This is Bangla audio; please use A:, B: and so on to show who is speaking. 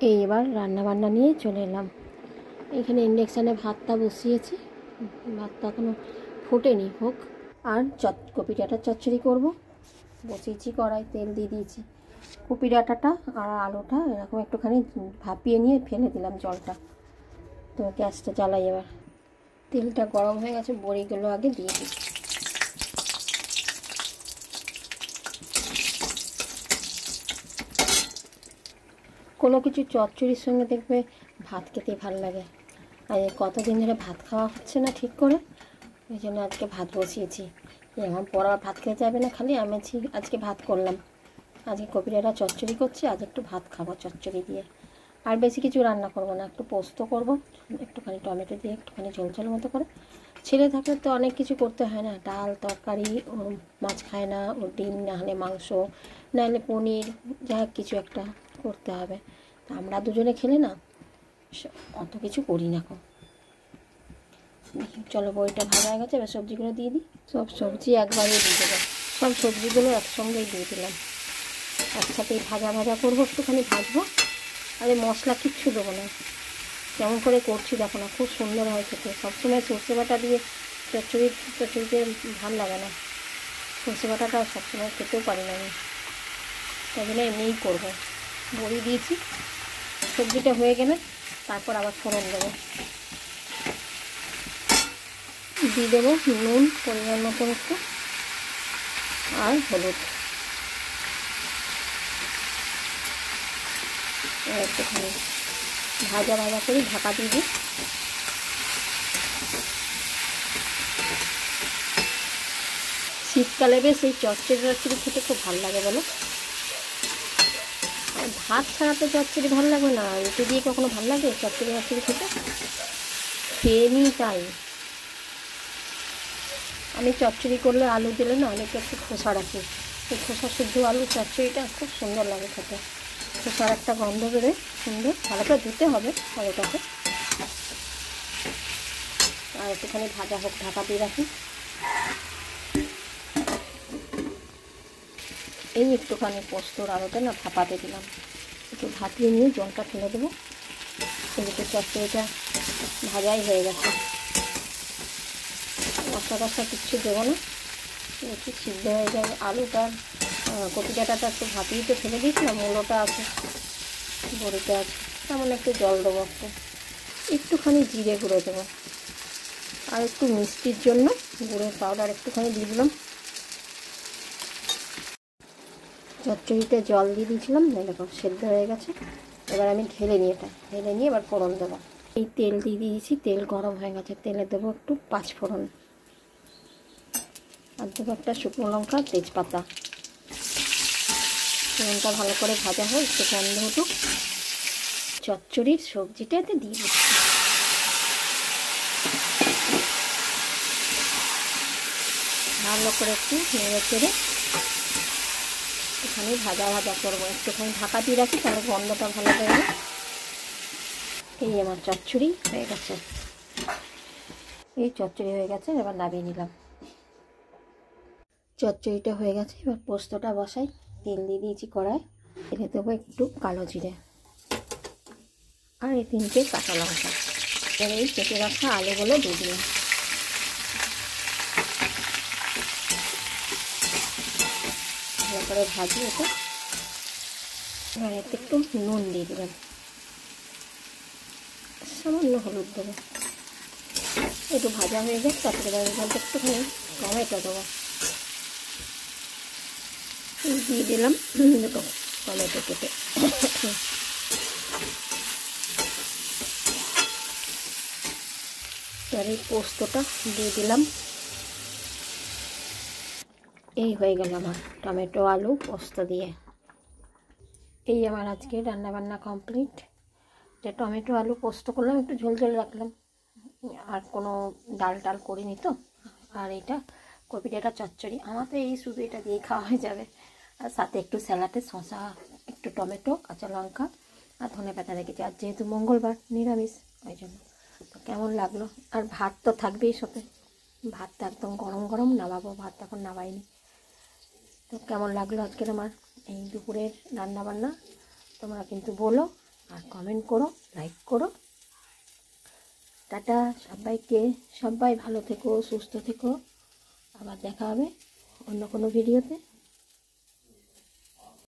A: এই এবার রান্না বান্না নিয়ে চলে এলাম। এখানে ইন্ডাকশানে ভাতটা বসিয়েছি, ভাতটা এখনো ফোটেনি, হোক। আর কপি ডাঁটার চচ্চড়ি করব। বসিয়েছি কড়াই, তেল দিয়ে দিয়েছি। কপি ডাঁটাটা আর আলুটা এরকম একটুখানি ভাপিয়ে নিয়ে ফেলে দিলাম জলটা। তো গ্যাসটা জ্বালাই। এবার তেলটা গরম হয়ে গেছে, বড়িগুলো আগে দিয়ে দিই। কোনো কিছু চচ্চড়ির সঙ্গে দেখবে ভাত খেতে ভালো লাগে। আর কতদিন ধরে ভাত খাওয়া হচ্ছে না ঠিক করে, ওই জন্য আজকে ভাত বসিয়েছি। এখন পর আর ভাত খেতে যাবে না, খালি আমি আজকে ভাত করলাম। আজকে কপি ডাঁটা চচ্চড়ি করছি, আজ একটু ভাত খাবো চচ্চড়ি দিয়ে। আর বেশি কিছু রান্না করব না, একটু পোস্ত করব, একটুখানি টমেটো দিয়ে একটুখানি ঝোল ঝোল মতো করে। ছেলে থাকলে তো অনেক কিছু করতে হয় না, ডাল তরকারি, ও মাছ খায় না, ও ডিম না হলে মাংস, না হলে পনির, যা কিছু একটা করতে হবে। তা আমরা দুজনে খেলে না অত কিছু করি না। চলো, বড়িটা ভাজা হয়ে গেছে, এবার সবজিগুলো দিয়ে দিই। সব সবজি একবারে দিয়ে দেবো, সব সবজিগুলো একসঙ্গেই দিয়ে দিলাম। একসাথেই ভাজা ভাজা করবো, একটুখানি ভাজবো। আর এই মশলা কিচ্ছু দেবো না, কেমন করে করছি দেখো না, খুব সুন্দর হয় খেতে। সবসময় সর্ষে বাটা দিয়ে চচ্চড়িতে ভালো লাগে না, সর্ষে বাটাটা সবসময় খেতেও পারি না আমি, তাই জন্য এমনিই করবো। বড়ি দিয়েছি, সবজিটা হয়ে গেলে তারপর আবার ফোড়ন দেবো। দিয়ে দেবো নুন পরিমাণ মতন একটু, আর হলুদ, আর একটুখানি ভাজা ভাজা করে ঢাকা দিয়ে দিই। শীতকালে বেশ এই চচ্চড়ি খেতে খুব ভালো লাগে বলো। আর ভাত ছাড়া তো চচ্চড়ি ভালো লাগবে না, রুটি দিয়ে কখনো ভালো লাগে চচ্চড়ি খেতে? খেয়ে নিই তাই। আমি চচ্চড়ি করলে আলু দিলে না অনেকটা একটু খোসা রাখি, এই খোসা শুদ্ধ আলু চচ্চড়িটা খুব সুন্দর লাগে খেতে। খোসার একটা গন্ধ বেরোয় সুন্দর, ভালো করে ধুতে হবে আলুটাকে। আর একটুখানি ভাজা হোক, ঢাকা দিয়ে রাখি। এই একটুখানি পোস্তর আলুটা না ভাপাতে দিলাম, একটু ভাপিয়ে নিয়ে জলটা ফেলে দেবো। এদিকে চচ্চড়িটা ভাজাই হয়ে গেছে, মশলা টশলা কিচ্ছু দেবো না, একটু সিদ্ধ হয়ে যাবে। আলুটার কপি ডাঁটাটা একটু ভাপিয়ে তো ফেলে দিয়েছিলাম, মূলোটা আছে, বড়িটা আছে, তেমন একটু জল দেবো, একটুখানি জিরে গুঁড়ো দেবো, আর একটু মিষ্টির জন্য গুঁড়োর পাউডার একটুখানি দিয়ে দিলাম। চচ্চড়িতে জল দিয়ে দিয়েছিলাম, এরকম সেদ্ধ হয়ে গেছে। এবার আমি ঢেলে নিয়ে এবার ফোড়ন দেবো। এই তেল দিয়ে দিয়েছি, তেল গরম হয়ে গেছে, তেলে দেবো একটু 5 ফোড়ন, আর দেবো একটা শুকনো লঙ্কা, তেজপাতা। ফোড়নটা ভালো করে ভাজা হোক, একটু গন্ধ উঠুক, চচ্চড়ির সবজিটাতে দিয়ে দিচ্ছি। ভালো করে একটু নেড়ে চেড়ে একটুখানি ভাজা ভাজা করবো, একটুখানি ঢাকা দিয়ে রাখি, তাহলে গন্ধটা ভালো বেরোবে। এই আমার চচ্চড়ি হয়ে গেছে, এই চচ্চড়ি হয়ে গেছে, এবার নামিয়ে নিলাম। চচ্চড়িটা হয়ে গেছে, এবার পোস্তটা বসাই। তেল দিয়ে দিয়েছি কড়াই, এতে দেবো একটু কালো জিরে আর এই 3টে কাঁচা লঙ্কা। এবার এই কেটে রাখা আলুগুলো দিয়ে দিলাম। ভালো করে ভাজি এটা। এবার এতে একটু নুন দিয়ে দিলাম, সামান্য হলুদ দেবো। একটু ভাজা হয়ে যাক, তারপরে জলটা একটুখানি টমেটো দেবো, দিয়ে দিলাম দুটো টমেটো কেটে। এবার এই পোস্তটা দিয়ে দিলাম। এই হয়ে গেল আমার টমেটো আলু পোস্ত দিয়ে। এই আমার আজকে রান্নাবান্না কমপ্লিট। যে টমেটো আলু পোস্ত করলাম, একটু ঝোল ঝোল রাখলাম, আর কোনো ডাল টাল করিনি তো। আর এটা কপি ডাঁটা চচ্চড়ি, আমার তো এই শুধু এটা দিয়ে খাওয়া হয়ে যাবে। আর সাথে একটু স্যালাডে শসা, একটু টমেটো, কাঁচা লঙ্কা আর ধনেপাতা রেখেছি। আর যেহেতু মঙ্গলবার নিরামিষ, ওই জন্য। তো কেমন লাগলো? আর ভাত তো থাকবেই সাথে, ভাতটা একদম গরম গরম নামাবো, ভাত এখন নামাইনি। তো কেমন লাগলো আজকের আমার এই দুপুরের রান্নাবান্না, তোমরা কিন্তু বলো। আর কমেন্ট করো, লাইক করো। টাটা সবাইকে, সবাই ভালো থেকো, সুস্থ থেকো। আবার দেখা হবে অন্য কোনো ভিডিওতে।